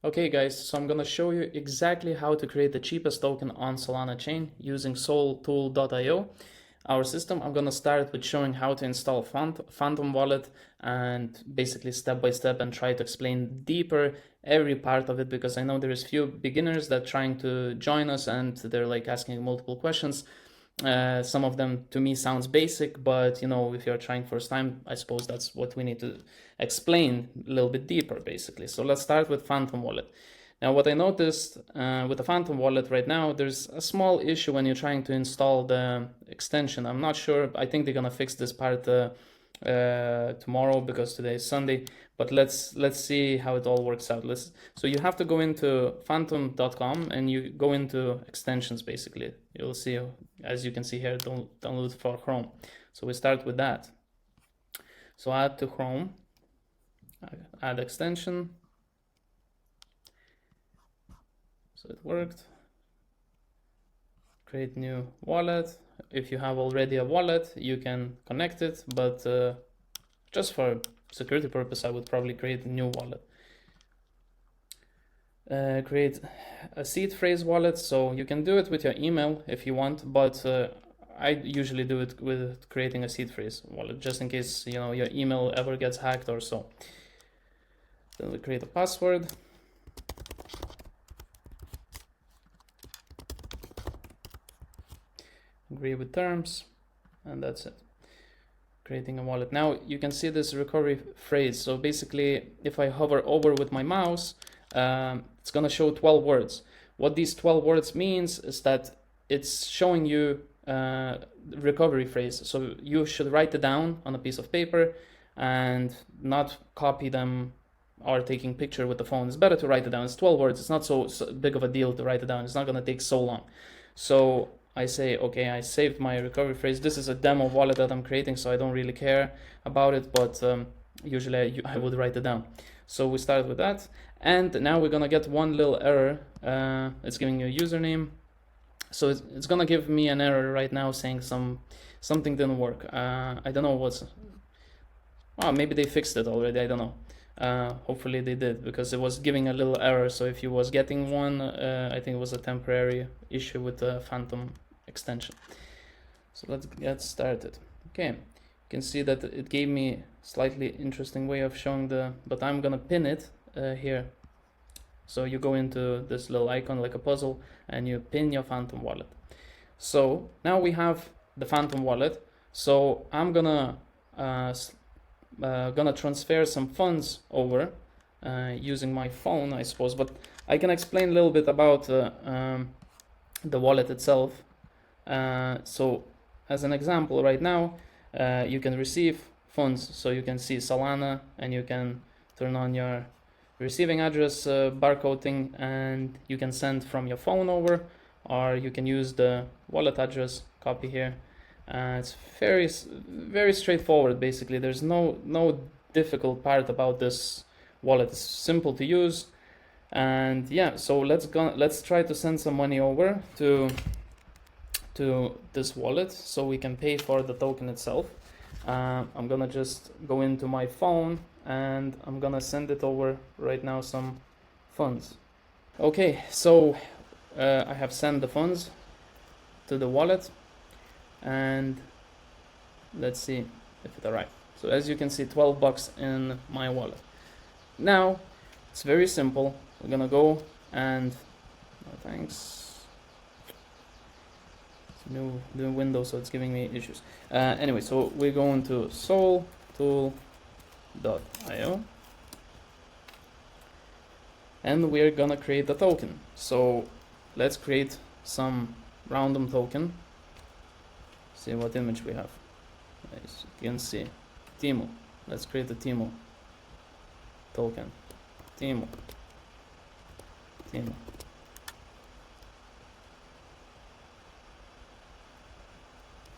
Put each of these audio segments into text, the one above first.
Okay guys, so I'm gonna show you exactly how to create the cheapest token on Solana chain using soltool.io, our system. I'm gonna start with showing how to install Phantom wallet and basically step by step and try to explain deeper every part of it, because I know there is few beginners that are trying to join us and they're like asking multiple questions. Some of them to me sounds basic, but you know, if you're trying first time, I suppose that's what we need to explain a little bit deeper basically. So let's start with Phantom wallet. Now what I noticed with the Phantom wallet right now, there's a small issue when you're trying to install the extension. I'm not sure, I think they're gonna fix this part tomorrow because today is Sunday, but let's see how it all works out. So you have to go into phantom.com and you go into extensions basically. You'll see, as you can see here, download for Chrome. So we start with that. So add to Chrome, add extension. So it worked. Create new wallet. If you have already a wallet, you can connect it, but just for security purpose, I would probably create a new wallet. Create a seed phrase wallet. So you can do it with your email if you want, but I usually do it with creating a seed phrase wallet, just in case, you know, your email ever gets hacked or so. Then we create a password. Agree with terms, and that's it. Creating a wallet. Now you can see this recovery phrase. So basically, if I hover over with my mouse, it's gonna show 12 words. What these 12 words means is that it's showing you recovery phrase. So you should write it down on a piece of paper and not copy them or taking picture with the phone. It's better to write it down. It's 12 words. It's not so big of a deal to write it down. It's not gonna take so long. So I say, okay, I saved my recovery phrase. This is a demo wallet that I'm creating, so I don't really care about it, but usually I would write it down. So we start with that, and now we're gonna get one little error. It's giving you a username. So it's gonna give me an error right now saying something didn't work. I don't know what's, well, maybe they fixed it already, I don't know. Hopefully they did, because it was giving a little error. So if you was getting one, I think it was a temporary issue with the Phantom extension. So let's get started. Okay, you can see that it gave me slightly interesting way of showing but I'm gonna pin it here. So you go into this little icon like a puzzle and you pin your Phantom wallet. So now we have the Phantom wallet. So I'm gonna transfer some funds over using my phone, I suppose, but I can explain a little bit about the wallet itself. So as an example, right now you can receive funds, so you can see Solana and you can turn on your receiving address barcoding, and you can send from your phone over, or you can use the wallet address, copy here. It's very straightforward basically. There's no difficult part about this wallet. It's simple to use, and yeah, so let's try to send some money over to this wallet so we can pay for the token itself. I'm gonna just go into my phone and I'm gonna send it over right now, some funds. Okay, so I have sent the funds to the wallet, and let's see if it arrived. So as you can see, 12 bucks in my wallet. Now it's very simple. We're gonna go and thanks. It's new window, so it's giving me issues. Anyway, so we're going to soltool.io and we're gonna create the token. So let's create some random token. See what image we have. As you can see, Timo. Let's create the Timo token. Timo.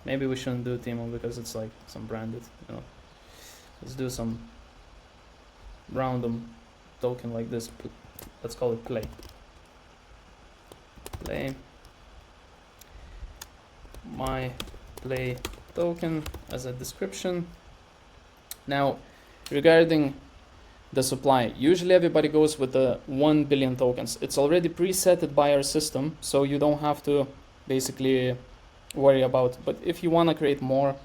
Maybe we shouldn't do Timo because it's like some branded, you know. Let's do some random token like this. Let's call it play. My play token as a description. Now regarding the supply. Usually everybody goes with the 1 billion tokens. It's already presetted by our system, so you don't have to basically worry about. But if you want to create more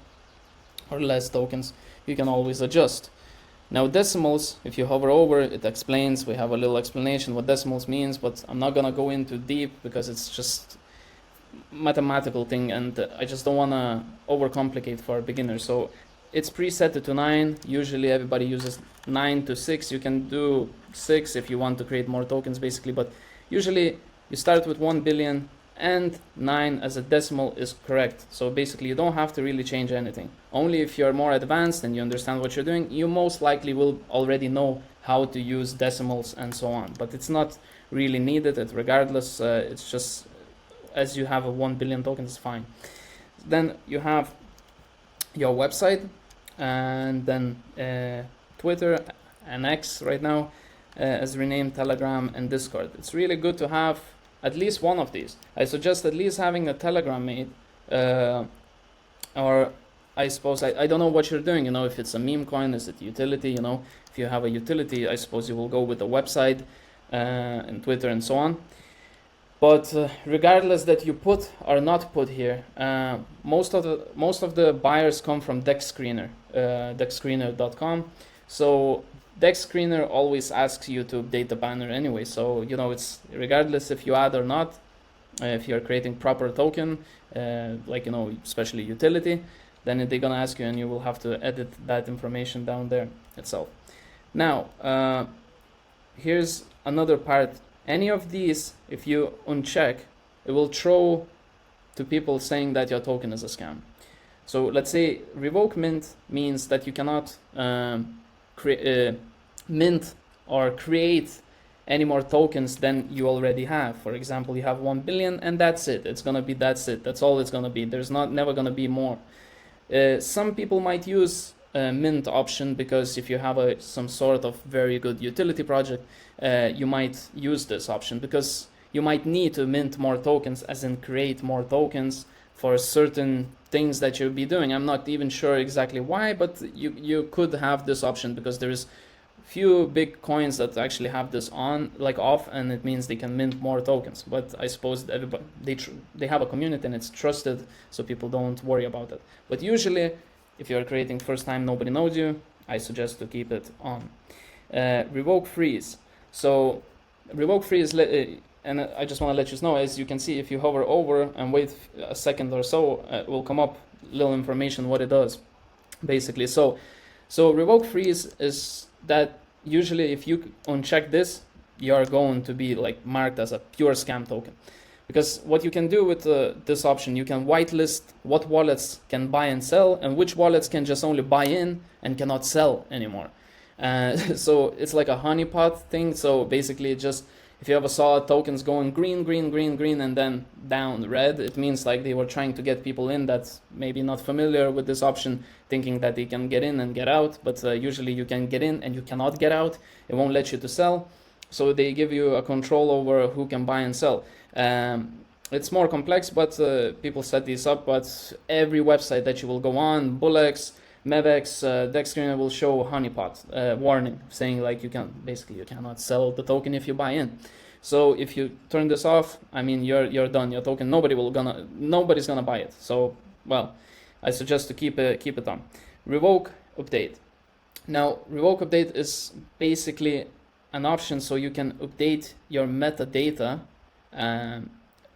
or less tokens, you can always adjust. Now decimals, if you hover over, it explains, we have a little explanation what decimals means, but I'm not gonna go into deep because it's just mathematical thing and I just don't wanna overcomplicate for beginners. So it's preset to 9, usually everybody uses 9 to 6, you can do 6 if you want to create more tokens basically, but usually you start with 1 billion and 9 as a decimal is correct. So basically you don't have to really change anything. Only if you're more advanced and you understand what you're doing, you most likely will already know how to use decimals and so on. But it's not really needed, regardless, it's just as you have a 1 billion tokens, it's fine. Then you have your website and then Twitter and X right now as renamed, Telegram and Discord. It's really good to have at least one of these. I suggest at least having a Telegram made, or I suppose, I don't know what you're doing, you know, if it's a meme coin, is it utility, you know, if you have a utility, I suppose you will go with the website and Twitter and so on. But regardless that you put or not put here, most of the buyers come from DexScreener, dexscreener.com. So DexScreener always asks you to update the banner anyway, so you know it's regardless if you add or not. If you're creating proper token, like you know, especially utility, then they're gonna ask you, and you will have to edit that information down there itself. Now, here's another part. Any of these, if you uncheck, it will throw to people saying that your token is a scam. So let's say revoke mint means that you cannot mint or create any more tokens than you already have. For example, you have 1 billion and that's it. It's gonna be that's it. That's all it's gonna be. There's never gonna be more. Some people might use mint option because if you have some sort of very good utility project, you might use this option because you might need to mint more tokens, as in create more tokens for certain things that you'll be doing. I'm not even sure exactly why, but you could have this option because there's few big coins that actually have this on, like off, and it means they can mint more tokens. But I suppose everybody, they have a community and it's trusted, so people don't worry about it. But usually, if you're creating first time, nobody knows you, I suggest to keep it on. Revoke freeze. So revoke freeze, and I just want to let you know, as you can see, if you hover over and wait a second or so, it will come up little information what it does, basically. So revoke freeze is that usually if you uncheck this, you are going to be like marked as a pure scam token. Because what you can do with this option, you can whitelist what wallets can buy and sell and which wallets can just only buy in and cannot sell anymore. So it's like a honeypot thing. So basically just if you ever saw tokens going green, green, green, green, and then down red, it means like they were trying to get people in that's maybe not familiar with this option, thinking that they can get in and get out. But usually you can get in and you cannot get out. It won't let you to sell. So they give you a control over who can buy and sell. It's more complex, but people set these up. But every website that you will go on, Bullex, Mevex, DexScreener will show honeypot warning saying like you cannot sell the token if you buy in. So if you turn this off, I mean you're done. Your token nobody's gonna buy it. So well, I suggest to keep it on. Revoke update. Now revoke update is basically an option so you can update your metadata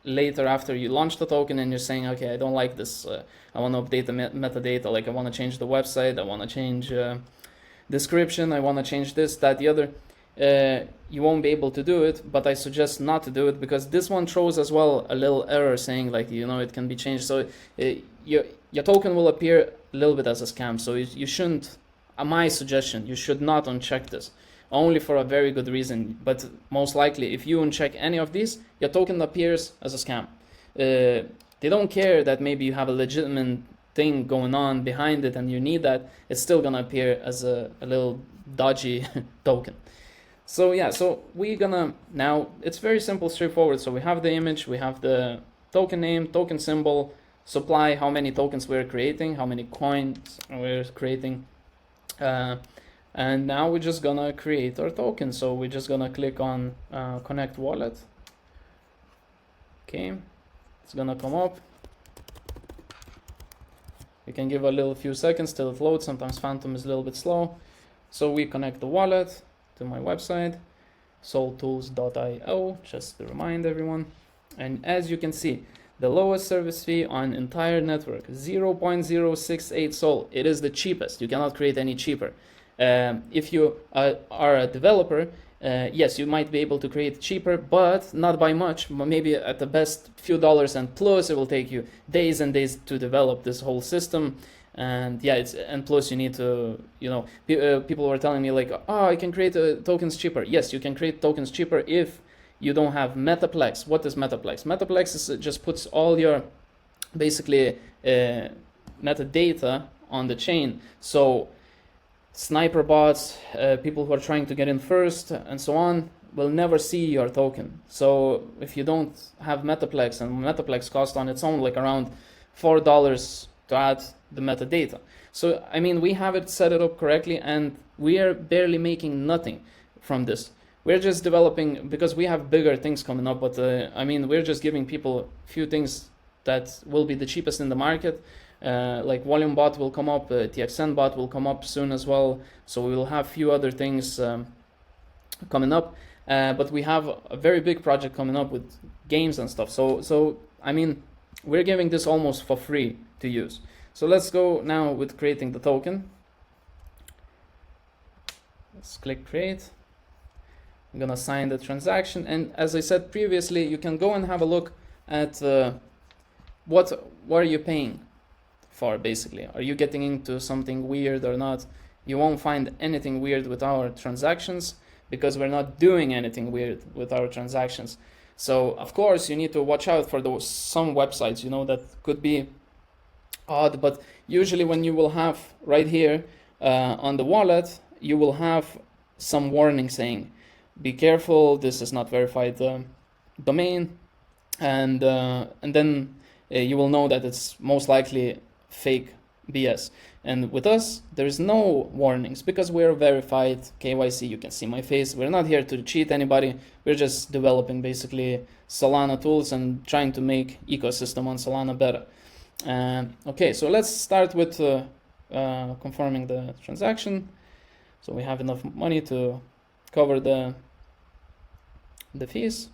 later after you launch the token and you're saying, okay, I don't like this, I want to update the metadata, like I want to change the website, I want to change description, I want to change this, that, the other. You won't be able to do it, but I suggest not to do it because this one throws as well a little error saying like, you know, it can be changed. So your token will appear a little bit as a scam. So you shouldn't, my suggestion, you should not uncheck this. Only for a very good reason, but most likely if you uncheck any of these, your token appears as a scam. They don't care that maybe you have a legitimate thing going on behind it and you need that, it's still gonna appear as a little dodgy token. So yeah, so we're gonna, now it's very simple, straightforward. So we have the image, we have the token name, token symbol, supply, how many tokens we're creating, how many coins we're creating, And now we're just gonna create our token. So we're just gonna click on connect wallet. Okay, it's gonna come up. You can give a little few seconds till it loads. Sometimes Phantom is a little bit slow. So we connect the wallet to my website, soltools.io, just to remind everyone. And as you can see, the lowest service fee on entire network, 0.068 Sol. It is the cheapest. You cannot create any cheaper. If you are a developer, yes, you might be able to create cheaper, but not by much. Maybe at the best few dollars, and plus it will take you days and days to develop this whole system. And yeah, and plus you need to, people were telling me like, oh, I can create tokens cheaper. Yes, you can create tokens cheaper if you don't have Metaplex. What is Metaplex? Metaplex is just puts all your basically metadata on the chain. So sniper bots, people who are trying to get in first, and so on, will never see your token. So if you don't have Metaplex, and Metaplex costs on its own like around $4 to add the metadata. So I mean, we have it set it up correctly, and we are barely making nothing from this. We're just developing because we have bigger things coming up, but I mean, we're just giving people a few things that will be the cheapest in the market. Like volume bot will come up, TXN bot will come up soon as well. So we will have few other things coming up, but we have a very big project coming up with games and stuff. So I mean, we're giving this almost for free to use. So let's go now with creating the token. Let's click create. I'm gonna sign the transaction, and as I said previously, you can go and have a look at what are you paying for. Basically, are you getting into something weird or not? You won't find anything weird with our transactions because we're not doing anything weird with our transactions. So of course you need to watch out for those some websites, that could be odd, but usually when you will have right here on the wallet, you will have some warning saying, be careful, this is not verified domain, and then you will know that it's most likely fake BS. And with us, there's no warnings because we're verified KYC. You can see my face. We're not here to cheat anybody. We're just developing basically Solana tools and trying to make ecosystem on Solana better. Okay, so let's start with confirming the transaction. So we have enough money to cover the fees.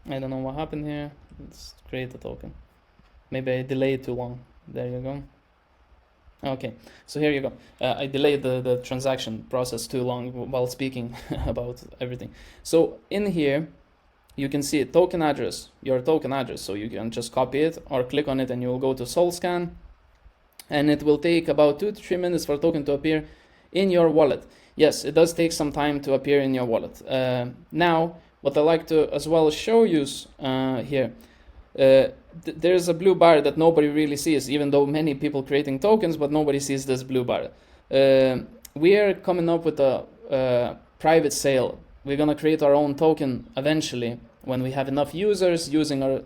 I don't know what happened here. Let's create a token. Maybe I delayed too long. There you go. Okay, so here you go. I delayed the transaction process too long while speaking about everything. So in here, you can see token address, your token address. So you can just copy it or click on it and you will go to SolScan. And it will take about 2 to 3 minutes for token to appear in your wallet. Yes, it does take some time to appear in your wallet. Now, what I like to as well show you here, there's a blue bar that nobody really sees, even though many people creating tokens, but nobody sees this blue bar. We are coming up with a private sale. We're gonna create our own token eventually when we have enough users using our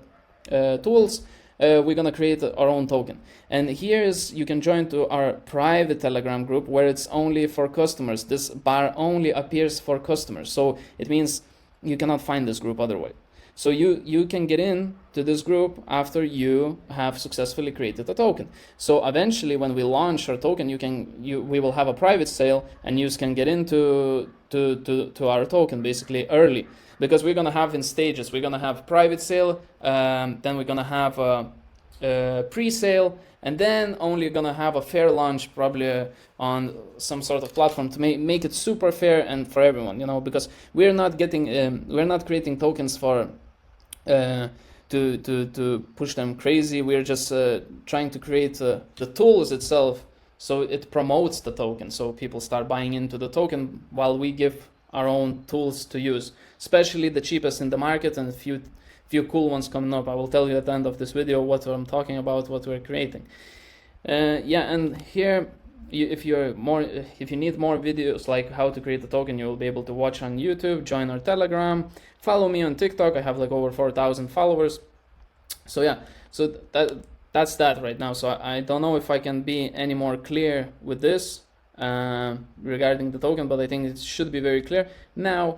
tools. We're gonna create our own token, and you can join to our private Telegram group where it's only for customers. This bar only appears for customers, so it means you cannot find this group otherwise. So you can get in to this group after you have successfully created a token. So eventually, when we launch our token, we will have a private sale, and you can get into to our token basically early, because we're gonna have in stages. We're gonna have private sale, then we're gonna have a pre-sale, and then only gonna have a fair launch probably on some sort of platform to make it super fair and for everyone, because we're not creating tokens for to push them crazy. We're just trying to create the tools itself so it promotes the token, so people start buying into the token while we give our own tools to use, especially the cheapest in the market, and a few cool ones coming up. I will tell you at the end of this video what I'm talking about, what we're creating. And here, if you need more videos like how to create a token, you will be able to watch on YouTube, join our Telegram, follow me on TikTok. I have like over 4,000 followers. So yeah, So that's that right now. So I don't know if I can be any more clear with this regarding the token, but I think it should be very clear. Now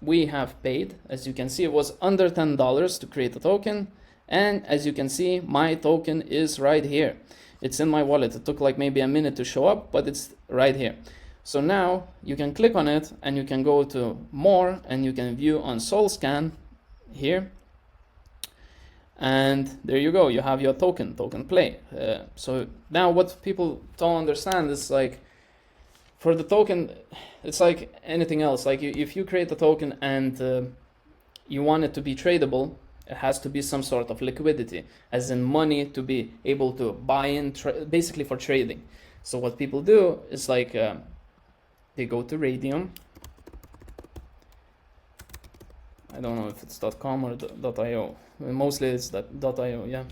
we have paid, as you can see, it was under $10 to create a token, and as you can see, my token is right here. It's in my wallet. It took like maybe a minute to show up, but it's right here. So now you can click on it and you can go to more and you can view on SolScan here. And there you go, you have your token play. So now what people don't understand is like, for the token, it's like anything else. Like if you create a token and you want it to be tradable, it has to be some sort of liquidity, as in money to be able to buy in, basically for trading. So what people do is like, they go to Raydium. I don't know if it's .com or .io. Mostly it's .io, yeah.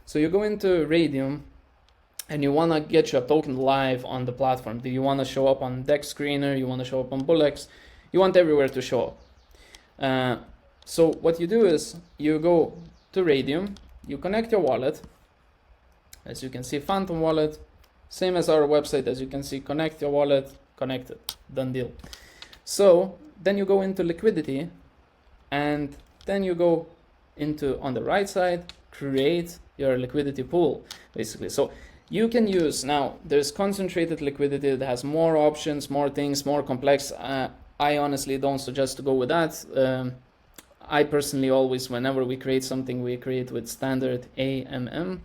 So you go into Raydium and you want to get your token live on the platform. Do you want to show up on Dex Screener? You want to show up on Bullex? You want everywhere to show up. So what you do is you go to Raydium, you connect your wallet. As you can see, Phantom wallet, same as our website. As you can see, connect your wallet, connected, done deal. So then you go into liquidity, and then you go into, on the right side, create your liquidity pool, basically. So you can use, now there's concentrated liquidity that has more options, more things, more complex. I honestly don't suggest to go with that. I personally always, whenever we create something, we create with standard AMM.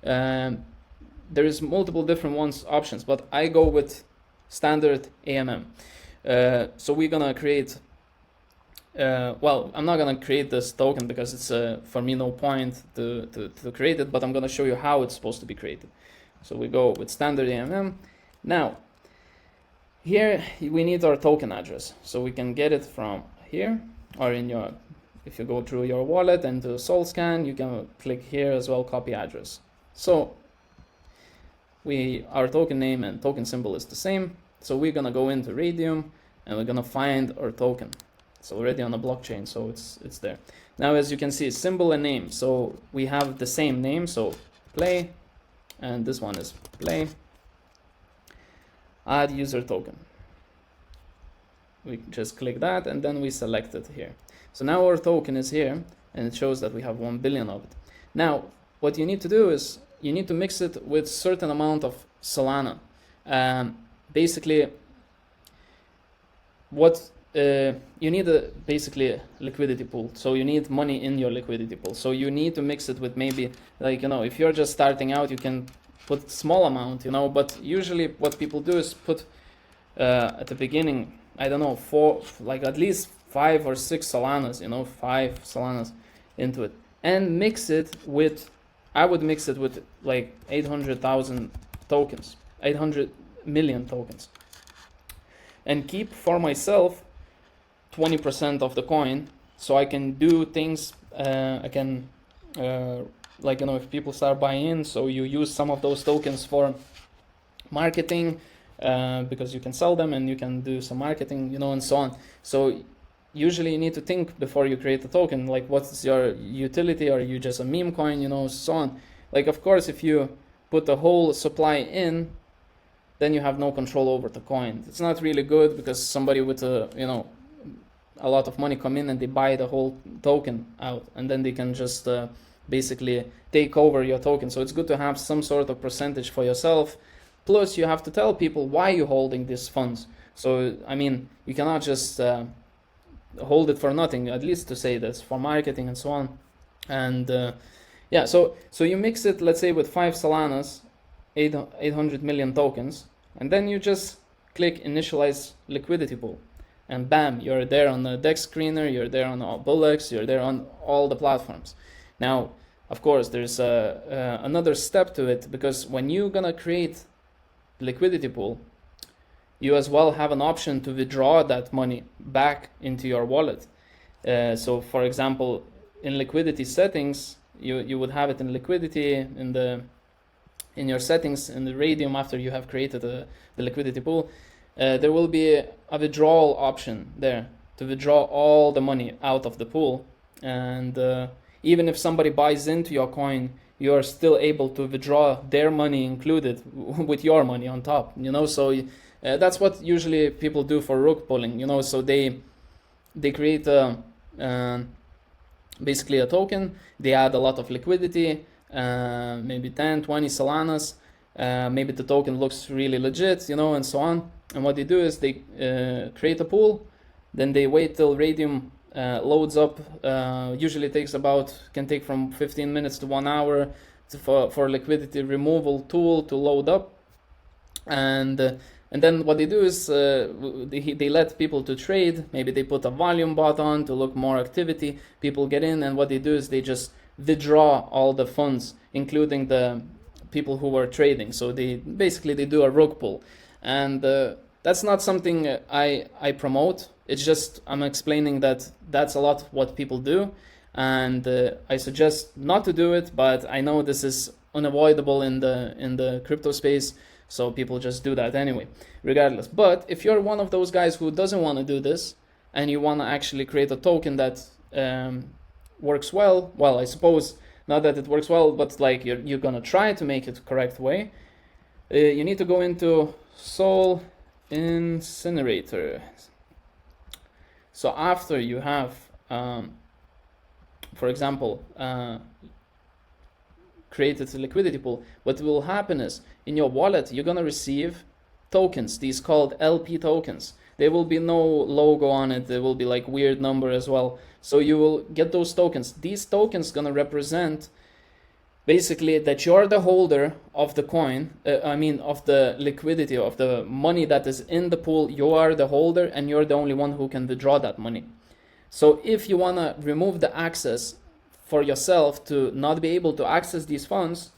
There is multiple different options, but I go with standard AMM. So we're gonna create, well, I'm not gonna create this token because it's for me no point to create it, but I'm gonna show you how it's supposed to be created. So we go with standard AMM. Now, here we need our token address. So we can get it from here, or in your, if you go through your wallet and to SolScan, you can click here as well, copy address. So our token name and token symbol is the same. So we're gonna go into Raydium and we're gonna find our token. It's already on the blockchain, so it's there. Now, as you can see, symbol and name. So we have the same name, so play, and this one is play. Add user token. We just click that and then we select it here. So now our token is here and it shows that we have 1 billion of it. Now, what you need to do is you need to mix it with certain amount of Solana. Basically, what you need basically a liquidity pool. So you need money in your liquidity pool. So you need to mix it with maybe, like, if you're just starting out, you can put small amount, but usually what people do is put at the beginning, I don't know, like at least 5 or 6 Solanas, 5 Solanas into it, and mix it with, I would mix it with like 800,000 tokens, 800 million tokens, and keep for myself 20% of the coin, so I can do things. I can, like, if people start buying in, so you use some of those tokens for marketing, because you can sell them and you can do some marketing, and so on. So usually you need to think before you create a token, like what's your utility, or you just a meme coin, so on. Like, of course, if you put the whole supply in, then you have no control over the coin. It's not really good, because somebody with a lot of money come in and they buy the whole token out, and then they can just basically take over your token. So it's good to have some sort of percentage for yourself. Plus, you have to tell people why you're holding these funds. So, I mean, you cannot just hold it for nothing, at least to say this, for marketing and so on. And yeah, so you mix it, let's say, with 5 Solanas, 800 million tokens, and then you just click initialize liquidity pool. And bam, you're there on the Dex Screener, you're there on Bullex, you're there on all the platforms. Now, of course, there's another step to it, because when you're gonna create liquidity pool, you as well have an option to withdraw that money back into your wallet. So, for example, in liquidity settings, you would have it in liquidity in your settings in the Raydium after you have created the liquidity pool. There will be a withdrawal option there to withdraw all the money out of the pool, and even if somebody buys into your coin, you're still able to withdraw their money included with your money on top, you know. So that's what usually people do for rug pulling, you know. So they create basically a token, they add a lot of liquidity, maybe 10, 20 Solanas, maybe the token looks really legit, you know, and so on. And what they do is they create a pool, then they wait till Raydium loads up. Usually can take from 15 minutes to 1 hour for liquidity removal tool to load up. And then what they do is they let people to trade. Maybe they put a volume bot on to look more activity. People get in, and what they do is they just withdraw all the funds, including the people who were trading. So they do a rug pull, and that's not something I promote. It's just I'm explaining that that's a lot what people do, and I suggest not to do it. But I know this is unavoidable in the crypto space. So people just do that anyway, regardless. But if you're one of those guys who doesn't want to do this, and you want to actually create a token that works well, I suppose not that it works well, but like you're gonna try to make it the correct way, you need to go into Sol Incinerator. So after you have, for example, created a liquidity pool, what will happen is in your wallet you're gonna receive tokens, these called LP tokens. There will be no logo on it, there will be like weird number as well. So you will get those tokens. These tokens gonna represent basically that you're the holder of the coin, of the liquidity, of the money that is in the pool. You are the holder and you're the only one who can withdraw that money. So if you wanna remove the access for yourself to not be able to access these funds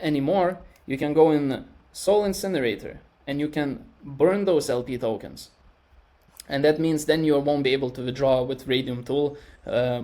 anymore, you can go in Sol Incinerator and you can burn those LP tokens. And that means then you won't be able to withdraw with Raydium tool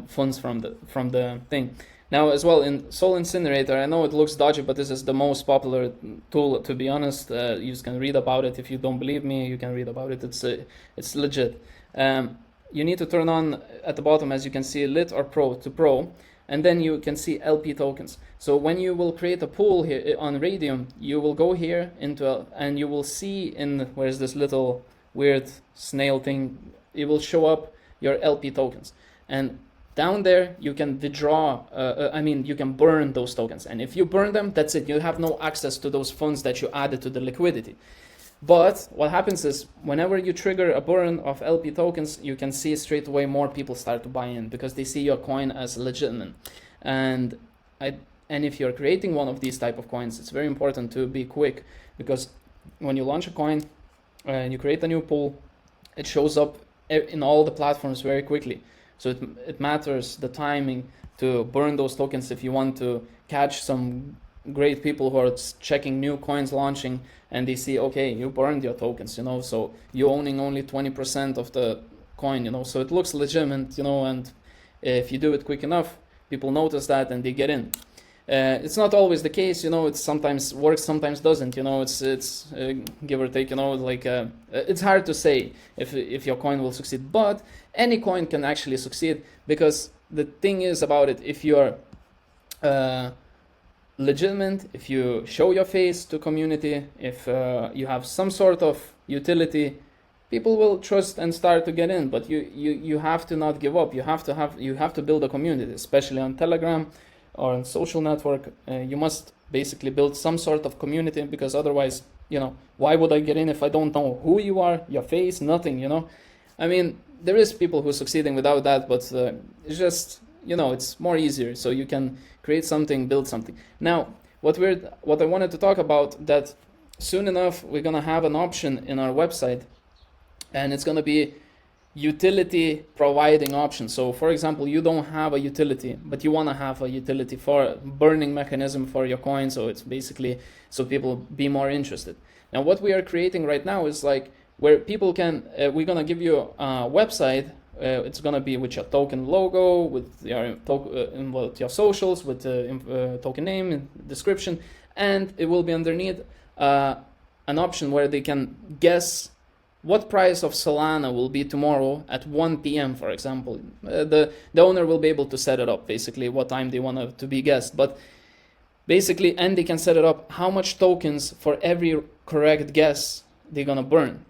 funds from the thing. Now as well in Sol Incinerator, I know it looks dodgy, but this is the most popular tool, to be honest. You can read about it. If you don't believe me, you can read about it. It's legit. You need to turn on at the bottom, as you can see, lit or pro to pro. And then you can see LP tokens. So when you will create a pool here on Raydium, you will go here and you will see where's this little weird snail thing, it will show up your LP tokens. And down there you can withdraw, you can burn those tokens. And if you burn them, that's it. You have no access to those funds that you added to the liquidity. But what happens is whenever you trigger a burn of LP tokens, you can see straight away more people start to buy in because they see your coin as legitimate. And if you're creating one of these type of coins, it's very important to be quick, because when you launch a coin and you create a new pool, it shows up in all the platforms very quickly. So it matters the timing to burn those tokens if you want to catch some great people who are checking new coins launching and they see, okay, you burned your tokens, you know, so you're owning only 20% of the coin, you know, so it looks legitimate, you know, and if you do it quick enough, people notice that and they get in. It's not always the case, you know, it sometimes works, sometimes doesn't, you know, it's give or take, you know, like it's hard to say if your coin will succeed, but any coin can actually succeed, because the thing is about it, if you're legitimate, if you show your face to community, if you have some sort of utility, people will trust and start to get in. But you have to not give up. You have to build a community, especially on Telegram or on social network. You must basically build some sort of community, because otherwise, you know, why would I get in if I don't know who you are, your face, nothing, you know? I mean, there is people who are succeeding without that, but it's just, you know, it's more easier. So you can create something, build something. Now, what I wanted to talk about, that soon enough we're gonna have an option in our website, and it's gonna be utility providing option. So for example, you don't have a utility, but you want to have a utility for burning mechanism for your coin, so it's basically so people be more interested. Now what we are creating right now is like where people can we're gonna give you a website. It's gonna be with your token logo, with your socials, with the token name, description, and it will be underneath an option where they can guess what price of Solana will be tomorrow at 1 p.m., for example. The owner will be able to set it up, basically, what time they want to be guessed. But basically, and they can set it up how much tokens for every correct guess they're going to burn.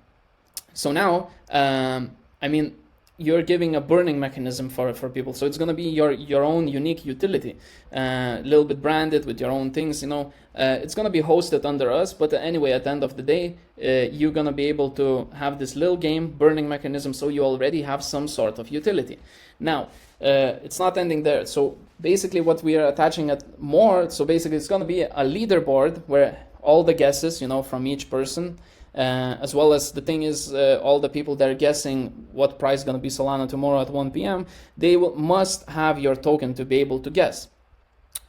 So now, I mean, you're giving a burning mechanism for people. So it's going to be your own unique utility, a little bit branded with your own things, you know. It's going to be hosted under us, but anyway, at the end of the day, you're going to be able to have this little game burning mechanism, so you already have some sort of utility. Now, it's not ending there. So basically what we are attaching at more, so basically it's going to be a leaderboard where all the guesses, you know, from each person, as well as the thing is, all the people that are guessing what price is going to be Solana tomorrow at 1 p.m., they must have your token to be able to guess,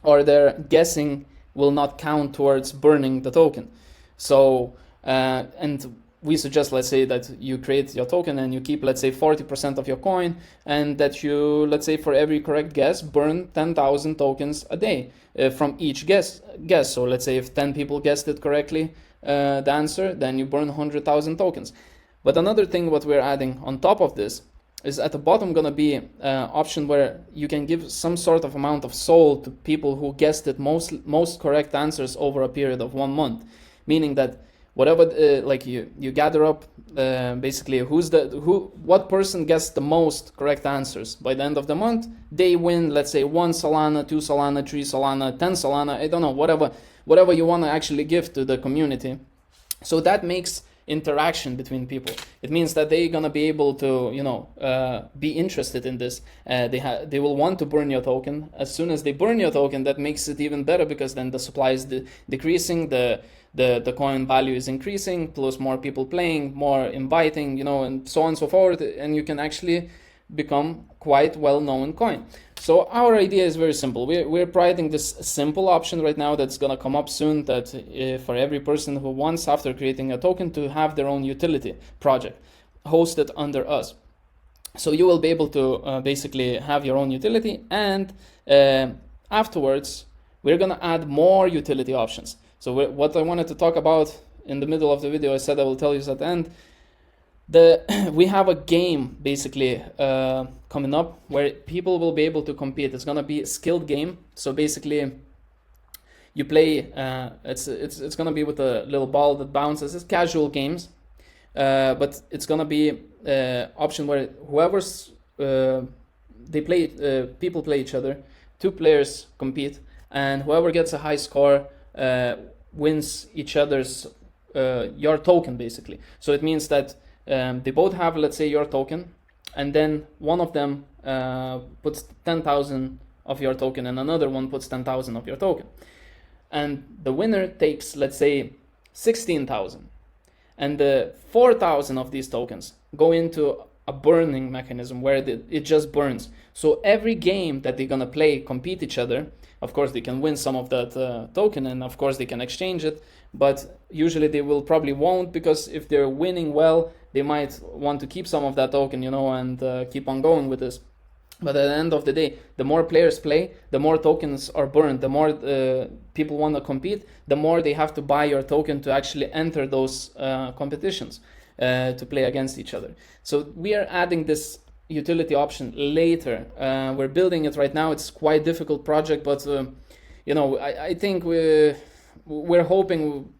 or their guessing will not count towards burning the token. So, and we suggest, let's say, that you create your token and you keep, let's say, 40% of your coin, and that you, let's say, for every correct guess, burn 10,000 tokens a day from each guess. So let's say if 10 people guessed it correctly, the answer, then you burn 100,000 tokens. But another thing what we're adding on top of this is at the bottom going to be an option where you can give some sort of amount of SOL to people who guessed it most correct answers over a period of 1 month, meaning that whatever like you gather up basically what person gets the most correct answers by the end of the month, they win, let's say 1 Solana, 2 Solana, 3 Solana, 10 Solana, I don't know, whatever you want to actually give to the community. So that makes interaction between people. It means that they're gonna be able to, you know, be interested in this. They will want to burn your token. As soon as they burn your token, that makes it even better, because then the supply is decreasing, the coin value is increasing, plus more people playing, more inviting, you know, and so on and so forth, and you can actually become quite well-known coin. So our idea is very simple. We're providing this simple option right now that's going to come up soon, that for every person who wants, after creating a token, to have their own utility project hosted under us. So you will be able to basically have your own utility, and afterwards we're going to add more utility options. So what I wanted to talk about in the middle of the video, I said I will tell you at the end. We have a game basically coming up where people will be able to compete. It's gonna be a skilled game. So basically, you play. It's gonna be with a little ball that bounces. It's casual games, but it's gonna be option where whoever's they play. People play each other. 2 players compete, and whoever gets a high score wins each other's your token basically. So it means that they both have, let's say, your token, and then one of them puts 10,000 of your token and another one puts 10,000 of your token, and the winner takes, let's say, 16,000, and the 4,000 of these tokens go into a burning mechanism where it just burns. So every game that they're gonna play, compete each other, of course they can win some of that token, and of course they can exchange it, but usually they will probably won't, because if they're winning well, they might want to keep some of that token, you know, and keep on going with this. But at the end of the day, the more players play, the more tokens are burned, the more people want to compete, the more they have to buy your token to actually enter those competitions to play against each other. So we are adding this utility option later. We're building it right now. It's quite a difficult project, but you know, I think we're hoping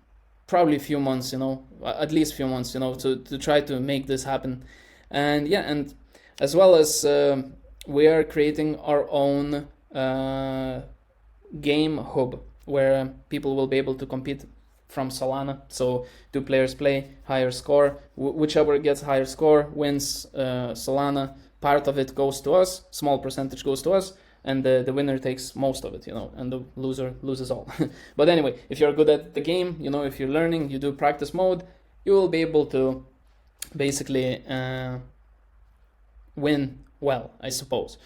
probably a few months, you know, at least a few months, you know, to try to make this happen. And yeah, and as well as we are creating our own game hub where people will be able to compete from Solana. So 2 players play, higher score, whichever gets higher score wins Solana. Part of it goes to us, small percentage goes to us, and the winner takes most of it, you know, and the loser loses all. But anyway, if you're good at the game, you know, if you're learning, you do practice mode, you will be able to basically win well, I suppose.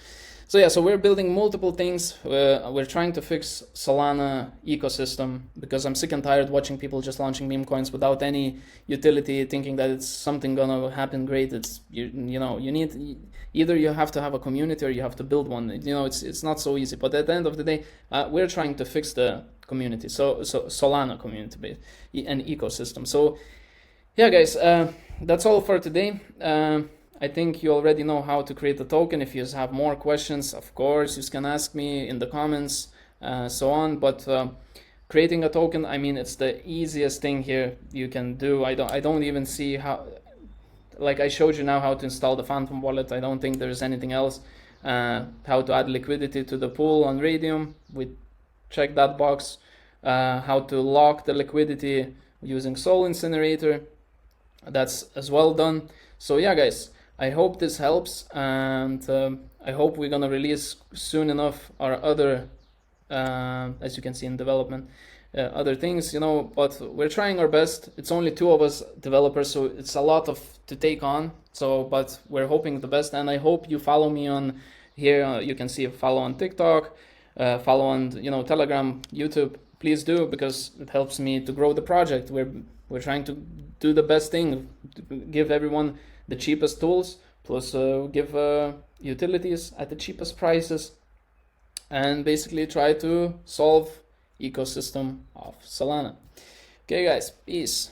So yeah, so we're building multiple things. We're trying to fix Solana ecosystem, because I'm sick and tired watching people just launching meme coins without any utility, thinking that it's something gonna happen great. It's you know, you need, either you have to have a community or you have to build one. You know, it's not so easy. But at the end of the day, we're trying to fix the community. So Solana community and ecosystem. So yeah, guys. that's all for today. I think you already know how to create a token. If you have more questions, of course, you can ask me in the comments, so on. But creating a token, I mean, it's the easiest thing here you can do. I don't even see how, like I showed you now how to install the Phantom wallet. I don't think there's anything else. How to add liquidity to the pool on Raydium, we check that box. How to lock the liquidity using Sol Incinerator, that's as well done. So yeah, guys, I hope this helps, and I hope we're gonna release soon enough our other, as you can see in development, other things, you know, but we're trying our best. It's only 2 of us developers, so it's a lot to take on. So, but we're hoping the best, and I hope you follow me on here. You can see follow on TikTok, follow on, you know, Telegram, YouTube. Please do, because it helps me to grow the project. We're trying to do the best thing, give everyone the cheapest tools, plus give utilities at the cheapest prices, and basically try to solve ecosystem of Solana. Okay, guys, peace.